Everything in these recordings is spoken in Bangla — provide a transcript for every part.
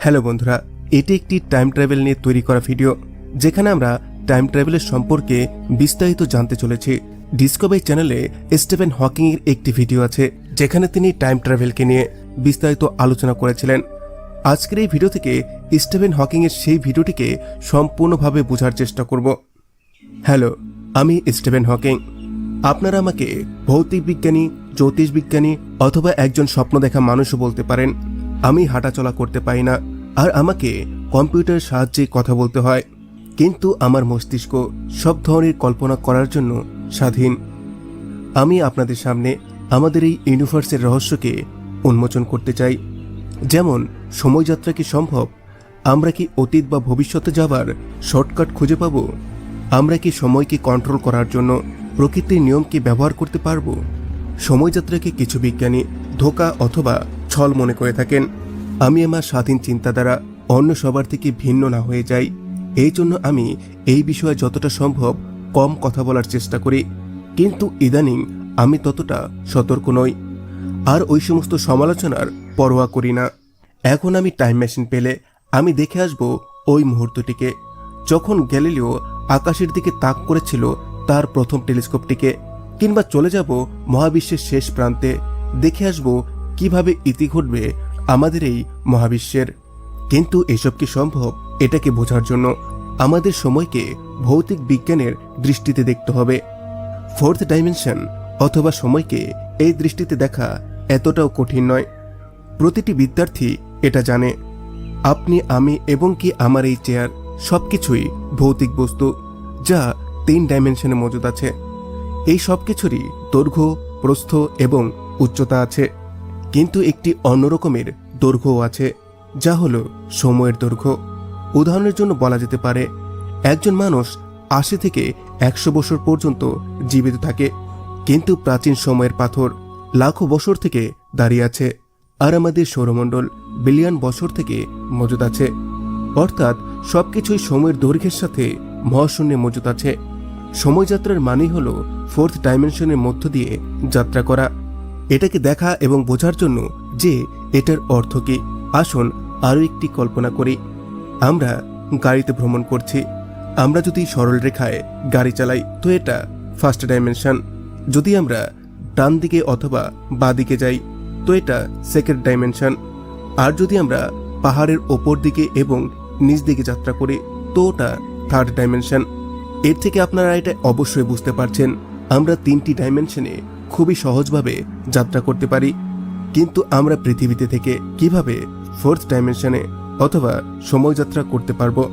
হ্যালো বন্ধুরা, এটি একটি টাইম ট্রাভেল নিয়ে তৈরি করা ভিডিও, যেখানে আমরা টাইম ট্রাভেলের সম্পর্কে বিস্তারিত জানতে চলেছি। ডিসকভারি চ্যানেলে স্টিফেন হকিং এর একটি ভিডিও আছে, যেখানে তিনি টাইম ট্রাভেলকে নিয়ে বিস্তারিত আলোচনা করেছিলেন। আজকের এই ভিডিও থেকে স্টিফেন হকিং এর সেই ভিডিওটিকে সম্পূর্ণভাবে বোঝার চেষ্টা করব। হ্যালো, আমি স্টিফেন হকিং। আপনারা আমাকে ভৌতিক বিজ্ঞানী, জ্যোতিষ বিজ্ঞানী অথবা একজন স্বপ্ন দেখা মানুষও বলতে পারেন। আমি হাঁটাচলা করতে পারি না, আর আমাকে কম্পিউটারের সাহায্যে কথা বলতে হয়, কিন্তু আমার মস্তিষ্ক সব ধরনের কল্পনা করার জন্য স্বাধীন। আমি আপনাদের সামনে আমাদের এই ইউনিভার্সের রহস্যকে উন্মোচন করতে চাই। যেমন সময়যাত্রা কি সম্ভব? আমরা কি অতীত বা ভবিষ্যতে যাবার শর্টকাট খুঁজে পাব? আমরা কি সময়কে কন্ট্রোল করার জন্য প্রকৃতির নিয়মকে ব্যবহার করতে পারব? সময়যাত্রাকে কিছু বিজ্ঞানী ধোঁকা অথবা ছল মনে করে থাকেন। আমি আমার স্বাধীন চিন্তা দ্বারা অন্য সবার থেকে ভিন্ন না হয়ে যাই। এই জন্য আমি এই বিষয়ে যতটা সম্ভব কম কথা বলার চেষ্টা করি, কিন্তু ইদানিং আমি ততটা সতর্ক নই, আর ওই সমস্ত সমালোচনার পরোয়া করি না। এখন আমি টাইম মেশিন পেলে আমি দেখে আসব ওই মুহূর্তটিকে, যখন গ্যালিলিও আকাশের দিকে তাক করেছিল তার প্রথম টেলিস্কোপটিকে, কিংবা চলে যাব মহাবিশ্বের শেষ প্রান্তে, দেখে আসব কিভাবে ইতি ঘটবে আমাদের এই মহাবিশ্বের। কিন্তু এসব কি সম্ভব? এটাকে বোঝার জন্য আমাদের সময়কে ভৌতিক বিজ্ঞানের দৃষ্টিতে দেখতে হবে। ফোর্থ ডাইমেনশন অথবা সময়কে এই দৃষ্টিতে দেখা এতটাও কঠিন নয়। প্রতিটি বিদ্যার্থী এটা জানে। আপনি, আমি এবং কি আমার এই চেয়ার সবকিছুই ভৌতিক বস্তু, যা 3 ডাইমেনশনে মজুদ আছে। এই সবকিছুরই দৈর্ঘ্য, প্রস্থ এবং উচ্চতা আছে, কিন্তু একটি অন্যরকমের দৈর্ঘ্যও আছে, যা হলো সময়ের দৈর্ঘ্য। উদাহরণের জন্য বলা যেতে পারে, একজন মানুষ 80 থেকে 100 বছর পর্যন্ত জীবিত থাকে, কিন্তু প্রাচীন সময়ের পাথর লাখো বছর থেকে দাঁড়িয়ে আছে, আর আমাদের সৌরমণ্ডল বিলিয়ন বছর থেকে মজুদ আছে। অর্থাৎ সবকিছুই সময়ের দৈর্ঘ্যের সাথে মহাশূন্যে মজুদ আছে। সময়যাত্রার মানেই হলো ফোর্থ ডাইমেনশনের মধ্য দিয়ে যাত্রা করা। এটাকে দেখা এবং বোঝার জন্য যে এটার অর্থ কি, আসুন আরও একটি কল্পনা করি। আমরা গাড়িতে ভ্রমণ করছি। আমরা যদি সরল রেখায় গাড়ি চালাই তো এটা ফার্স্ট ডাইমেনশন। যদি আমরা ডান দিকে অথবা বাঁ দিকে যাই তো এটা সেকেন্ড ডাইমেনশন। আর যদি আমরা পাহাড়ের ওপর দিকে এবং নিচ দিকে যাত্রা করি তো ওটা থার্ড ডাইমেনশন। এর থেকে আপনারা এটা অবশ্যই বুঝতে পারছেন, আমরা 3টি ডাইমেনশনে খুবই সহজভাবে যাত্রা করতে পারি। কিন্তু আমরা পৃথিবীতে থেকে কিভাবে ফোর্থ ডাইমেনশনে অথবা সময়যাত্রা করতে পারবো?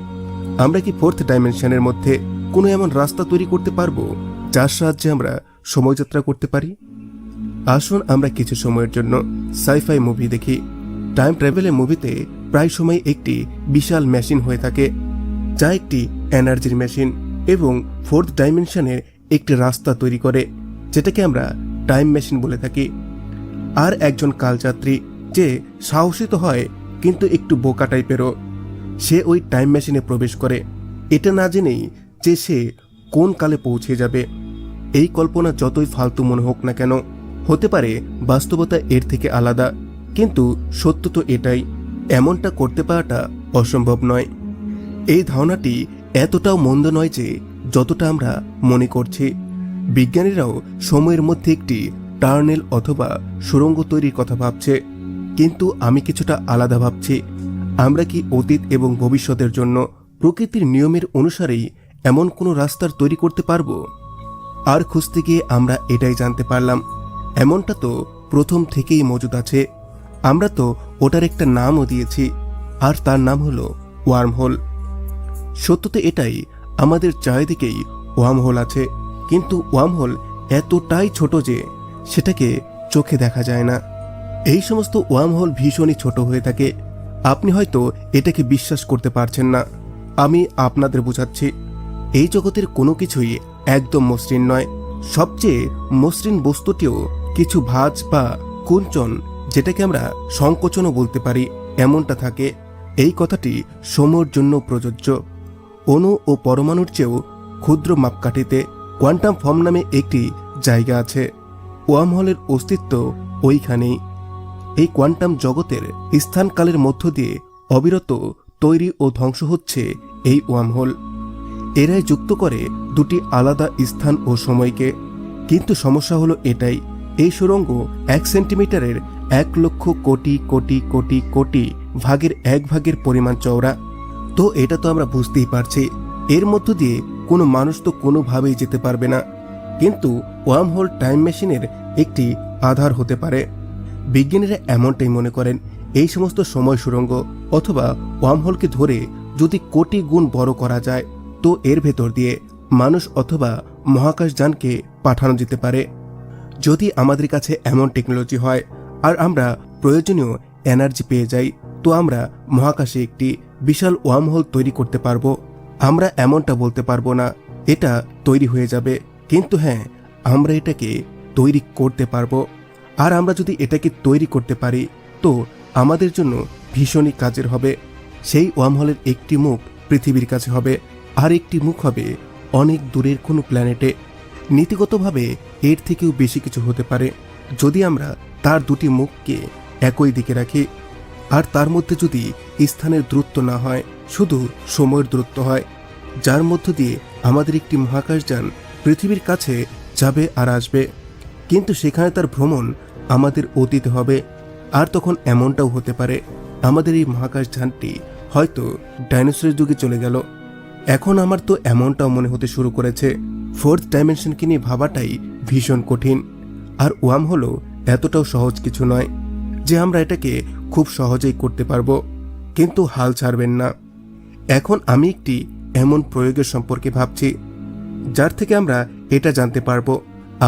আমরা কি ফোর্থ ডাইমেনশনের মধ্যে কোনো এমন রাস্তা তৈরি করতে পারবো যার সাহায্যে আমরা সময়যাত্রা করতে পারি? আসুন আমরা কিছু সময়ের জন্য সাইফাই মুভি দেখি। টাইম ট্রাভেলের মুভিতে প্রায় সময় একটি বিশাল মেশিন হয়ে থাকে, যা একটি এনার্জির মেশিন এবং ফোর্থ ডাইমেনশনের একটি রাস্তা তৈরি করে, যেটাকে আমরা টাইম মেশিন বলে থাকি। আর একজন কালযাত্রী যে সাহসী তো হয়, কিন্তু একটু বোকা টাইপেরও, সে ওই টাইম মেশিনে প্রবেশ করে, এটা না জেনেই যে সে কোন কালে পৌঁছে যাবে। এই কল্পনা যতই ফালতু মনে হোক না কেন, হতে পারে বাস্তবতা এর থেকে আলাদা, কিন্তু সত্য তো এটাই। এমনটা করতে পারাটা অসম্ভব নয়। এই ধারণাটি এতটাও মন্দ নয় যে যতটা আমরা মনে করছি। বিজ্ঞানীরাও সময়ের মধ্যে একটি টার্নেল অথবা সুড়ঙ্গ তৈরির কথা ভাবছে, কিন্তু আমি কিছুটা আলাদা ভাবছি। আমরা কি অতীত এবং ভবিষ্যতের জন্য প্রকৃতির নিয়মের অনুসারেই এমন কোনো রাস্তার তৈরি করতে পারবো? আর খুঁজতে গিয়ে আমরা এটাই জানতে পারলাম, এমনটা তো প্রথম থেকেই মজুদ আছে। আমরা তো ওটার একটা নামও দিয়েছি, আর তার নাম হলো ওয়ার্মহোল। সত্য তো এটাই, আমাদের চারিদিকেই ওয়ার্মহোল আছে, কিন্তু ওয়ার্মহোল এতটাই ছোট যে সেটাকে চোখে দেখা যায় না। এই সমস্ত ওয়ার্মহোল ভীষণই ছোট হয়ে থাকে। আপনি হয়তো এটাকে বিশ্বাস করতে পারছেন না। আমি আপনাদের বোঝাচ্ছি, এই জগতের কোনো কিছুই একদম মসৃণ নয়। সবচেয়ে মসৃণ বস্তুটিও কিছু ভাঁজ বা কুঞ্চন, যেটাকে আমরা সংকোচনও বলতে পারি, এমনটা থাকে। এই কথাটি সময়ের জন্য প্রযোজ্য। অণু ও পরমাণুর চেয়েও ক্ষুদ্র মাপকাঠিতে কোয়ান্টাম ফর্ম নামে একটি জায়গা আছে। ওয়ার্মহোলের অস্তিত্ব ওইখানেই। এই কোয়ান্টাম জগতের স্থানকালের মধ্য দিয়ে অবিরত তৈরি ও ধ্বংস হচ্ছে এই ওয়ার্মহোল। এরাই যুক্ত করে দুটি আলাদা স্থান ও সময়কে। কিন্তু সমস্যা হলো এটাই, এই সুড়ঙ্গ 1 সেন্টিমিটারের 1,00,00,000,000,000,000,000 ভাগের 1 ভাগের পরিমাণ চওড়া। তো এটা তো আমরা বুঝতেই পারছি, এর মধ্য দিয়ে কোনো মানুষ তো কোনোভাবেই যেতে পারবে না। কিন্তু ওয়ার্মহোল টাইম মেশিনের একটি আধার হতে পারে। বিজ্ঞানীরা এমনটাই মনে করেন। এই সমস্ত সময় সুড়ঙ্গ অথবা ওয়ার্মহোলকে ধরে যদি কোটি গুণ বড় করা যায়, তো এর ভেতর দিয়ে মানুষ অথবা মহাকাশযানকে পাঠানো যেতে পারে। যদি আমাদের কাছে এমন টেকনোলজি হয় আর আমরা প্রয়োজনীয় এনার্জি পেয়ে যাই, তো আমরা মহাকাশে একটি বিশাল ওয়ার্মহোল তৈরি করতে পারবো। আমরা এমনটা বলতে পারবো না এটা তৈরি হয়ে যাবে, কিন্তু হ্যাঁ, আমরা এটাকে তৈরি করতে পারবো। আর আমরা যদি এটাকে তৈরি করতে পারি, তো আমাদের জন্য ভীষণই কাজের হবে। সেই ওয়ার্মহোলের একটি মুখ পৃথিবীর কাছে হবে, আর একটি মুখ হবে অনেক দূরের কোনো প্ল্যানেটে। নীতিগতভাবে এর থেকেও বেশি কিছু হতে পারে যদি আমরা তার দুটি মুখকে একই দিকে রাখি। আর তার মধ্যে যদি স্থানের দূরত্ব না হয়, শুধু সময়ের দূরত্ব হয়, যার মধ্য দিয়ে আমাদের একটি মহাকাশযান পৃথিবীর কাছে যাবে আর আসবে। কিন্তু সেখানে তার ভ্রমণ আমাদের অতীতে হবে। আর তখন এমনটাও হতে পারে আমাদের এই মহাকাশযানটি হয়তো ডাইনোসরের যুগে চলে গেল। এখন আমার তো এমনটাও মনে হতে শুরু করেছে 4th ডাইমেনশনকে নিয়ে ভাবাটাই ভীষণ কঠিন। আর ওয়ার্মহোল এতটাও সহজ কিছু নয় যে আমরা এটাকে খুব সহজেই করতে পারবো। কিন্তু হাল ছাড়বেন না। এখন আমি একটি এমন প্রয়োগের সম্পর্কে ভাবছি যার থেকে আমরা এটা জানতে পারবো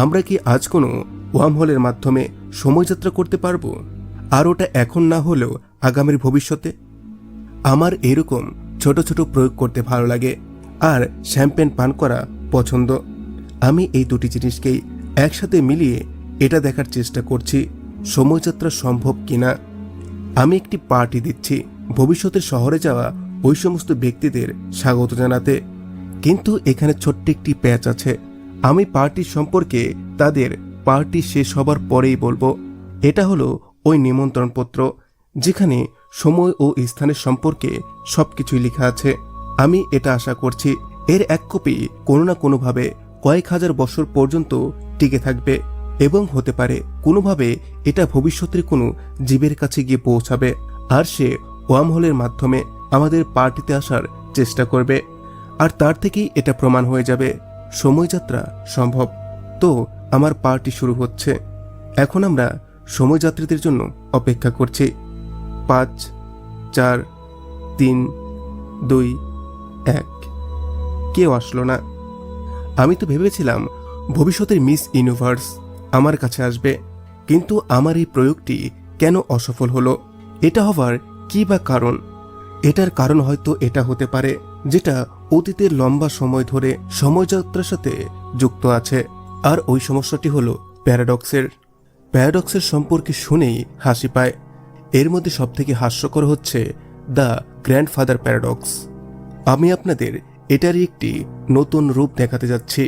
আমরা কি আজ কোনো ওয়ার্মহোলের মাধ্যমে সময়যাত্রা করতে পারবো, আর ওটা এখন না হলেও আগামীর ভবিষ্যতে। আমার এরকম ছোট ছোট প্রয়োগ করতে ভালো লাগে, আর শ্যাম্পেন পান করা পছন্দ। আমি এই দুটি জিনিসকেই একসাথে মিলিয়ে এটা দেখার চেষ্টা করছি সময়যাত্রা সম্ভব কিনা। আমি একটি পার্টি দিচ্ছি ভবিষ্যতের শহরে যাওয়া ওই সমস্ত ব্যক্তিদের স্বাগত জানাতে। কিন্তু এখানে ছোট্ট একটি প্যাচ আছে। আমি পার্টির সম্পর্কে তাদের পার্টি শেষ হবার পরেই বলবো। এটা হলো ওই নিমন্ত্রণপত্র যেখানে সময় ও স্থানের সম্পর্কে সবকিছুই লেখা আছে। আমি এটা আশা করছি এর এক কপি কোনো না কোনোভাবে কয়েক হাজার বছর পর্যন্ত টিকে থাকবে, এবং হতে পারে কোনোভাবে এটা ভবিষ্যতের কোনো জীবের কাছে গিয়ে পৌঁছাবে, আর সে ওয়ার্মহোলের মাধ্যমে আমাদের পার্টিতে আসার চেষ্টা করবে। আর তার থেকেই এটা প্রমাণ হয়ে যাবে সময়যাত্রা সম্ভব। তো আমার পার্টি শুরু হচ্ছে। এখন আমরা সময়যাত্রীদের জন্য অপেক্ষা করছি। 5, 4, 3, 2, 1। কেউ আসলো না। আমি তো ভেবেছিলাম ভবিষ্যতের মিস ইউনিভার্স আমার কাছে আসবে, কিন্তু আমার এই প্রয়োগটি কেন অসফল হলো? এটা হবার কি বা কারণ? এটার কারণ হয়তো এটা হতে পারে যেটা অতীতের লম্বা সময় ধরে সময়যাত্রার সাথে যুক্ত আছে। আর ওই সমস্যাটি হলো প্যারাডক্সের সম্পর্কে শুনেই হাসি পায়। এর মধ্যে সবথেকে হাস্যকর হচ্ছে দ্য গ্র্যান্ডফাদার প্যারাডক্স। আমি আপনাদের এটারই একটি নতুন রূপ দেখাতে যাচ্ছি,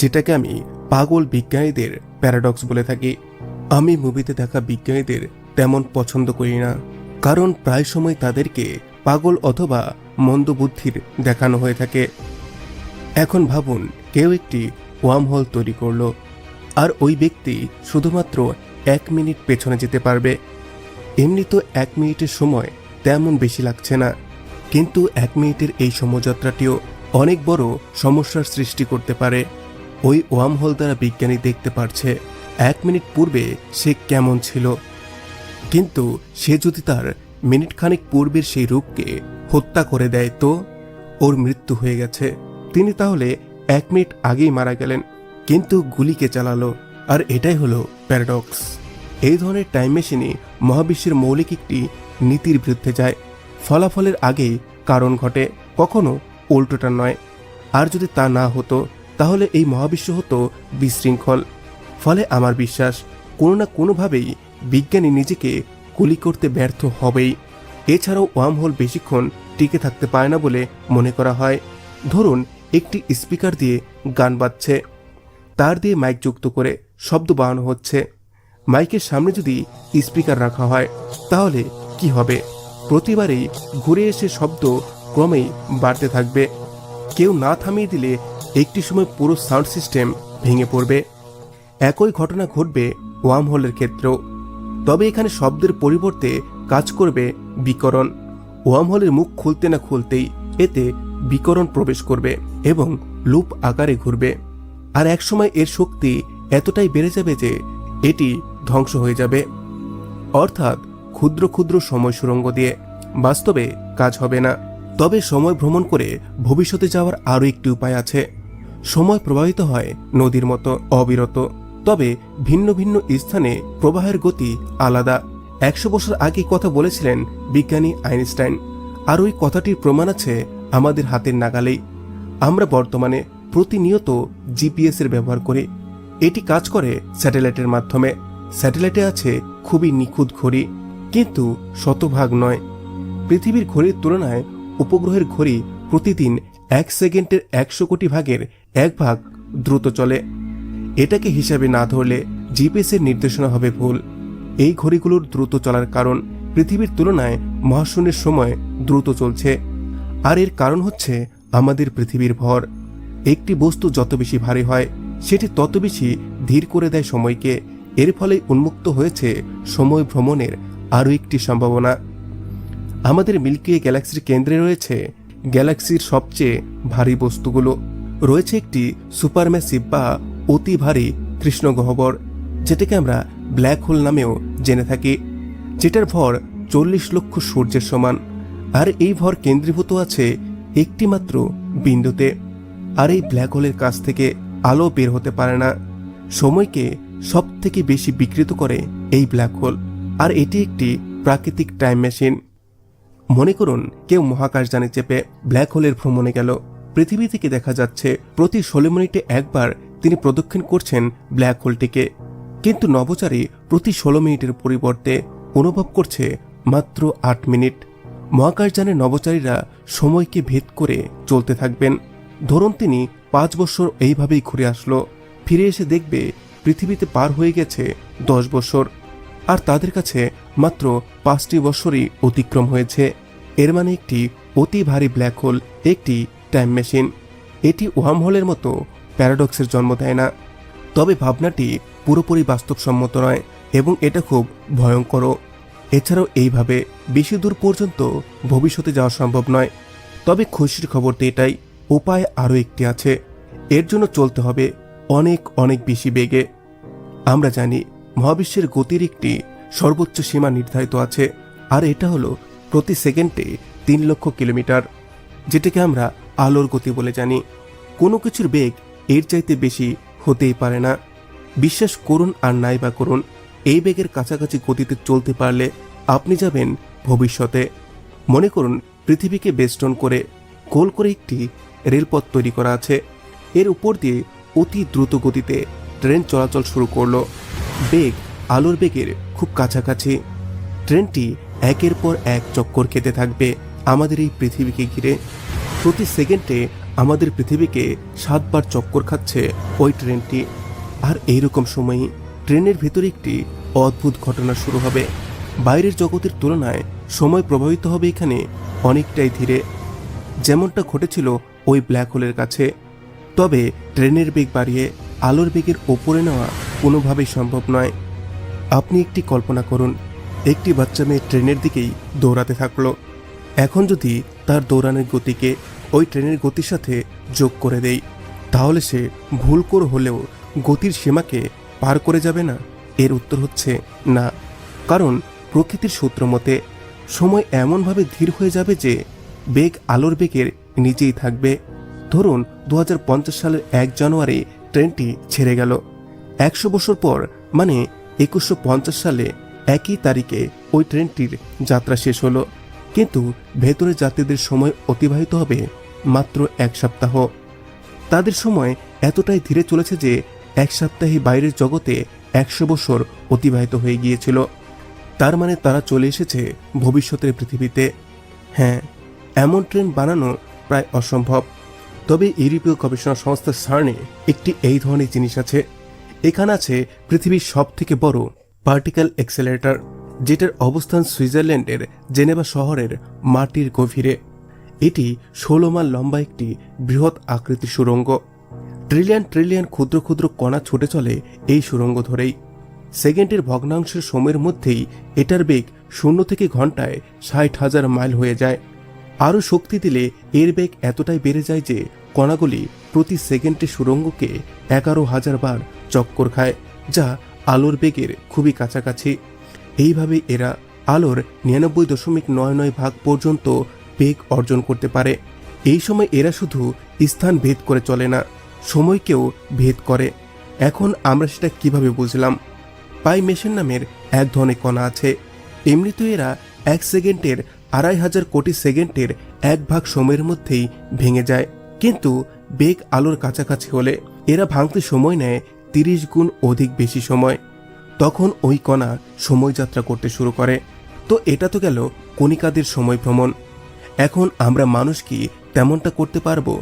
যেটাকে আমি পাগল বিজ্ঞানীদের প্যারাডক্স বলে থাকি। আমি মুভিতে দেখা বিজ্ঞানীদের তেমন পছন্দ করি না, কারণ প্রায় সময় তাদেরকে পাগল অথবা মন্দবুদ্ধির দেখানো হয়ে থাকে। এখন ভাবুন, কেউ একটি ওয়ার্মহোল তৈরি করলো, আর ওই ব্যক্তি শুধুমাত্র 1 মিনিট পেছনে যেতে পারবে। এমনি তো 1 মিনিটের সময় তেমন বেশি লাগছে না, কিন্তু 1 মিনিটের এই সময়যাত্রাটিও অনেক বড় সমস্যার সৃষ্টি করতে পারে। ওই ওয়ার্মহোল দ্বারা বিজ্ঞানী দেখতে পারছে 1 মিনিট পূর্বে সে কেমন ছিল, কিন্তু সে যদি তার মিনিট খানিক পূর্বের সেই রূপকে হত্যা করে দেয়, তো ওর মৃত্যু হয়ে গেছে। তিনি তাহলে 1 মিনিট আগেই মারা গেলেন, কিন্তু গুলিকে চালালো। আর এটাই হলো প্যারাডক্স। এই ধরনের টাইম মেশিনই মহাবিশ্বের মৌলিক একটি নীতির বিরুদ্ধে যায়। ফলাফলের আগেই কারণ ঘটে, কখনো উল্টোটা নয়। আর যদি তা না হতো, তাহলে এই মহাবিশ্ব হতো বিশৃঙ্খল। ফলে আমার বিশ্বাস কোনো না কোনোভাবেই বিজ্ঞানী নিজেকে গুলি করতে ব্যর্থ হবেই। এছাড়াও ওয়ার্মহোল বেশিক্ষণ টিকে থাকতে পারে না বলে মনে করা হয়। ধরুন একটি স্পিকার দিয়ে গান বাজছে, তার দিয়ে মাইক যুক্ত করে শব্দ বাড়ানো হচ্ছে। মাইকের সামনে যদি স্পিকার রাখা হয়, তাহলে কি হবে? প্রতিবারই ঘুরে এসে শব্দ ক্রমেই বাড়তে থাকবে। কেউ না থামিয়ে দিলে একটি সময় পুরো সাউন্ড সিস্টেম ভেঙে পড়বে। একই ঘটনা ঘটবে ওয়ার্ম হোলের ক্ষেত্রেও। তবে এখানে শব্দের পরিবর্তে কাজ করবে বিকরণ। ওয়ার্ম হোলের মুখ খুলতে না খুলতেই এতে বিকরণ প্রবেশ করবে এবং লুপ আকারে ঘুরবে। আর একসময় এর শক্তি এতটাই বেড়ে যাবে যে এটি ধ্বংস হয়ে যাবে। অর্থাৎ ক্ষুদ্র ক্ষুদ্র সময় সুড়ঙ্গ দিয়ে বাস্তবে কাজ হবে না। তবে সময় ভ্রমণ করে ভবিষ্যতে যাওয়ার আরও একটি উপায় আছে। সময় প্রবাহিত হয় নদীর মতো অবিরত, তবে ভিন্ন ভিন্ন স্থানে প্রবাহের গতি আলাদা। 100 বছর আগে কথা বলেছিলেন বিজ্ঞানী আইনস্টাইন, আর ওই কথাটির প্রমাণ আছে আমাদের হাতের নাগালেই। আমরা বর্তমানে প্রতিনিয়ত জিপিএস এর ব্যবহার করি। এটি কাজ করে স্যাটেলাইটের মাধ্যমে। স্যাটেলাইটে আছে খুবই নিখুঁত ঘড়ি, কিন্তু শতভাগ নয়। পৃথিবীর ঘড়ির তুলনায় উপগ্রহের ঘড়ি প্রতিদিন 1 সেকেন্ডের 100 কোটি ভাগের 1 ভাগ দ্রুত চলে। এটাকে হিসাবে না ধরলে জিপিএস এর নির্দেশনা হবে ভুল। এই ঘড়িগুলোর দ্রুত চলার কারণ পৃথিবীর তুলনায় মহাশূন্যের সময় দ্রুত চলছে। আর এর কারণ হচ্ছে আমাদের পৃথিবীর ভর। একটি বস্তু যত বেশি ভারী হয় সেটি তত বেশি ধীর করে দেয় সময়কে। এর ফলে উন্মুক্ত হয়েছে সময় ভ্রমণের আরও একটি সম্ভাবনা। আমাদের মিল্কি ওয়ে গ্যালাক্সির কেন্দ্রে রয়েছে গ্যালাক্সির সবচেয়ে ভারী বস্তুগুলো। রয়েছে একটি সুপারম্যাসিভ বা অতি ভারী কৃষ্ণগহ্বর, যেটাকে আমরা ব্ল্যাক হোল নামেও জেনে থাকি, যেটার ভর 40 লক্ষ সূর্যের সমান। আর এই ভর কেন্দ্রীভূত আছে একটি মাত্র বিন্দুতে। আর এই ব্ল্যাক হোলের কাছ থেকে আলো বের হতে পারে না। সময়কে সব থেকে বেশি বিকৃত করে এই ব্ল্যাক হোল। আর এটি একটি প্রাকৃতিক টাইম মেশিন। মনে করুন কেউ মহাকাশযানে চেপে ব্ল্যাক হোলের ভ্রমণে গেল। পৃথিবী থেকে দেখা যাচ্ছে প্রতি 16 মিনিটে একবার তিনি প্রদক্ষিণ করছেন ব্ল্যাক হোলটিকে, কিন্তু নভোচারী প্রতি 16 মিনিটের পরিবর্তে অনুভব করছে মাত্র 8 মিনিট। মহাকাশযানের নভোচারীরা সময়কে ভেদ করে চলতে থাকবেন। ধরুন তিনি 5 বছর এইভাবেই ঘুরে আসলো, ফিরে এসে দেখবে পৃথিবীতে পার হয়ে গেছে 10 বছর, আর তাদের কাছে মাত্র 5টি বছরই অতিক্রম হয়েছে। এর মানে একটি অতি ভারী ব্ল্যাক হোল একটি টাইম মেশিন। এটি ওয়ার্ম হোলের মতো প্যারাডক্সের জন্ম দেয় না, তবে ভাবনাটি পুরোপুরি বাস্তবসম্মত নয় এবং এটা খুব ভয়ঙ্কর। এছাড়াও এইভাবে বেশি দূর পর্যন্ত ভবিষ্যতে যাওয়া সম্ভব নয়। তবে খুশির খবরটি এটাই, উপায় আরও একটি আছে। এর জন্য চলতে হবে অনেক অনেক বেশি বেগে। আমরা জানি মহাবিশ্বের গতির একটি সর্বোচ্চ সীমা নির্ধারিত আছে, আর এটা হলো প্রতি সেকেন্ডে 3 লক্ষ কিলোমিটার, যেটাকে আমরা আলোর গতি বলে জানি। কোনো কিছুর বেগ এর চাইতে বেশি হতেই পারে না। বিশ্বাস করুন আর নাই বা করুন, এই বেগের কাছাকাছি গতিতে চলতে পারলে আপনি যাবেন ভবিষ্যতে। মনে করুন পৃথিবীকে বেষ্টন করে গোল করে একটি রেলপথ তৈরি করা আছে। এর উপর দিয়ে অতি দ্রুত গতিতে ট্রেন চলাচল শুরু করলো। বেগ আলোর বেগের খুব কাছাকাছি। ট্রেনটি একের পর এক চক্কর খেতে থাকবে আমাদের এই পৃথিবীকে ঘিরে। প্রতি সেকেন্ডে আমাদের পৃথিবীকে 7 বার চক্কর খাচ্ছে ওই ট্রেনটি। আর এইরকম সময়ই ট্রেনের ভেতরে একটি অদ্ভুত ঘটনা শুরু হবে। বাইরের জগতের তুলনায় সময় প্রবাহিত হবে এখানে অনেকটাই ধীরে, যেমনটা ঘটেছিল ওই ব্ল্যাক হোলের কাছে। তবে ট্রেনের বেগ বাড়িয়ে আলোর বেগের ওপরে নেওয়া কোনোভাবেই সম্ভব নয়। আপনি একটি কল্পনা করুন, একটি বাচ্চা মেয়ে ট্রেনের দিকেই দৌড়াতে থাকলো। এখন যদি তার দৌড়ানোর গতিকে ওই ট্রেনের গতির সাথে যোগ করে দেই, তাহলে সে ভুল করে হলেও গতির সীমাকে পার করে যাবে না? এর উত্তর হচ্ছে না, কারণ প্রকৃতির সূত্র মতে সময় এমনভাবে ধীর হয়ে যাবে যে বেগ আলোর বেগের নিচেই থাকবে। ধরুন 2050 সালের 1 জানুয়ারি ট্রেনটি ছেড়ে গেল। 100 বছর পর মানে 2150 সালে একই তারিখে ওই ট্রেনটির যাত্রা শেষ হলো, কিন্তু ভেতরে যাত্রীদের সময় অতিবাহিত হবে মাত্র 1 সপ্তাহ। তাদের সময় এতটাই ধীরে চলেছে যে 1 সপ্তাহে বাইরের জগতে 100 বছর অতিবাহিত হয়ে গিয়েছিল। তার মানে তারা চলে এসেছে ভবিষ্যতের পৃথিবীতে। হ্যাঁ, এমন ট্রেন বানানো প্রায় অসম্ভব। তবে ইউরোপীয় গবেষণা সংস্থা সার্নে একটি এই ধরনের জিনিস আছে। এখানে আছে পৃথিবীর সব থেকে বড় পার্টিকেল অ্যাক্সেলারেটর। যেটার অবস্থান সুইজারল্যান্ডের জেনেভা শহরের মাটির গভীরে। এটি 16 মাইল লম্বা একটি বৃহৎ আকৃতির সুড়ঙ্গ। ট্রিলিয়ন ট্রিলিয়ন ক্ষুদ্র ক্ষুদ্র কণা ছুটে চলে এই সুড়ঙ্গ ধরেই। সেকেন্ডের ভগ্নাংশের সময়ের মধ্যেই এটার বেগ 0 থেকে ঘন্টায় 60,000 মাইল হয়ে যায়। আরও শক্তি দিলে এর বেগ এতটাই বেড়ে যায় যে কণাগুলি প্রতি সেকেন্ডে সুড়ঙ্গকে 11,000 বার চক্কর খায়, যা আলোর বেগের খুবই কাছাকাছি। এইভাবেই এরা আলোর 99.99 ভাগ পর্যন্ত বেগ অর্জন করতে পারে। এই সময় এরা শুধু স্থান ভেদ করে চলে না, সময়কেও ভেদ করে। এখন আমরা সেটা কিভাবে বুঝলাম? পাই মেশিন নামের এক ধরনের কণা আছে। এমনিতে এরা 1 সেকেন্ডের 2,500 কোটি সেকেন্ডের 1 ভাগ সময়ের মধ্যেই ভেঙে যায়, কিন্তু বেগ আলোর কাছাকাছি হলে এরা ভাঙতে সময় নেয় 30 গুণ অধিক বেশি সময়। তখন ওই কণা সময়যাত্রা করতে শুরু করে। তো এটা তো গেল কণিকাদের সময় ভ্রমণ। এখন আমরা মানুষ কি তেমনটা করতে পারবো?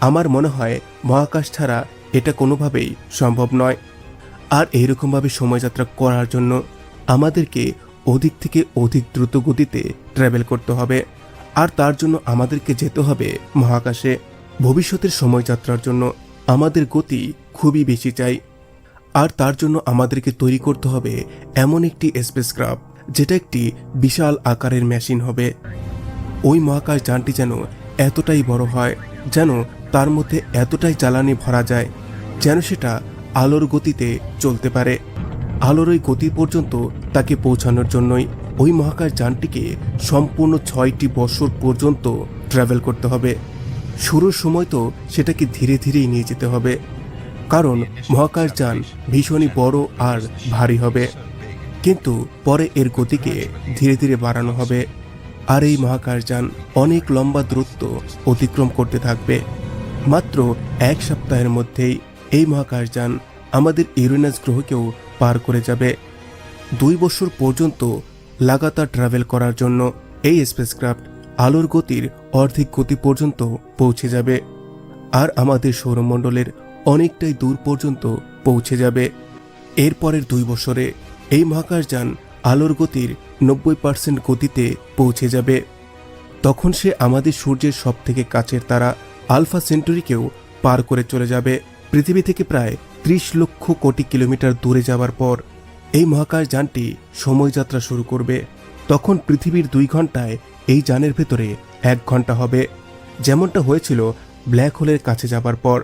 আমার মনে হয় মহাকাশ ছাড়া এটা কোনোভাবেই সম্ভব নয়। আর এইরকমভাবে সময়যাত্রা করার জন্য আমাদেরকে অধিক থেকে অধিক দ্রুত গতিতে ট্রাভেল করতে হবে। আর তার জন্য আমাদেরকে যেতে হবে মহাকাশে। ভবিষ্যতের সময়যাত্রার জন্য আমাদের গতি খুবই বেশি চাই। আর তার জন্য আমাদেরকে তৈরি করতে হবে এমন একটি স্পেসক্রাফট যেটা একটি বিশাল আকারের মেশিন হবে। ওই মহাকাশ যানটি যেন এতটাই বড় হয়, যেন তার মধ্যে এতটাই জ্বালানি ভরা যায়, যেন সেটা আলোর গতিতে চলতে পারে। আলোর ওই গতি পর্যন্ত তাকে পৌঁছানোর জন্যই ওই মহাকাশ যানটিকে সম্পূর্ণ 6টি বছর পর্যন্ত ট্রাভেল করতে হবে। শুরুর সময় তো সেটাকে ধীরে ধীরেই নিয়ে যেতে হবে, কারণ মহাকাশ যান ভীষণই বড় আর ভারী হবে। কিন্তু পরে এর গতিকে ধীরে ধীরে বাড়ানো হবে। আর এই মহাকাশ যান অনেক লম্বা দূরত্ব অতিক্রম করতে থাকবে। মাত্র 1 সপ্তাহের মধ্যেই এই মহাকাশ যান আমাদের ইউরেনাস গ্রহকেও পার করে যাবে। 2 বছর পর্যন্ত লাগাতার ট্রাভেল করার জন্য এই স্পেসক্রাফট আলোর গতির অর্ধেক গতি পর্যন্ত পৌঁছে যাবে। আর আমাদের সৌরমণ্ডলের অনেকটাই দূর পর্যন্ত পৌঁছে যাবে। এরপরের 2 বছরে এই মহাকাশযান আলোর গতির 90% গতিতে পৌঁছে যাবে। তখন সে আমাদের সূর্যের সবথেকে কাছের তারা আলফা সেন্টুরিকেও পার করে চলে যাবে। পৃথিবী থেকে প্রায় 30 লক্ষ কোটি কিলোমিটার দূরে যাওয়ার পর এই মহাকাশযানটি সময়যাত্রা শুরু করবে। তখন পৃথিবীর 2 ঘন্টায় এই যানের ভেতরে 1 ঘন্টা হবে, যেমনটা হয়েছিল ব্ল্যাক হোলের কাছে যাবার পর।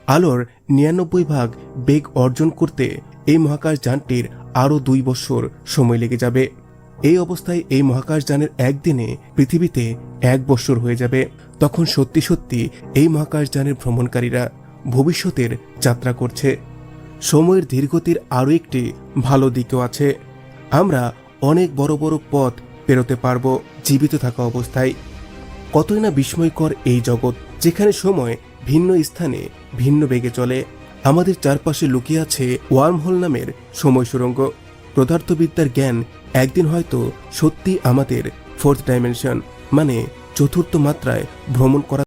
আলোর 99 ভাগ বেগ অর্জন করতে এই মহাকাশযানটির আরও 2 বছর সময় লেগে যাবে। এই অবস্থায় এই মহাকাশযানের একদিনে পৃথিবীতে 1 বছর হয়ে যাবে। তখন সত্যি সত্যি এই মহাকাশযানের ভ্রমণকারীরা ভবিষ্যতের যাত্রা করছে। সময়ের ধীরগতির আরও একটি ভালো দিকও আছে। আমরা অনেক বড় বড় পথ পেরোতে পারবো জীবিত থাকা অবস্থায়। কতই না বিস্ময়কর এই জগৎ, যেখানে সময় ভিন্ন স্থানে ভিন্ন বেগে চলে। আমাদের চারপাশে লুকিয়ে আছে ওয়ার্মহোল নামের সময় সুড়ঙ্গ। পদার্থবিদ্যার জ্ঞান একদিন হয়তো সত্যি আমাদের 4th ডাইমেনশন মানে চতুর্থ মাত্রায় ভ্রমণ করা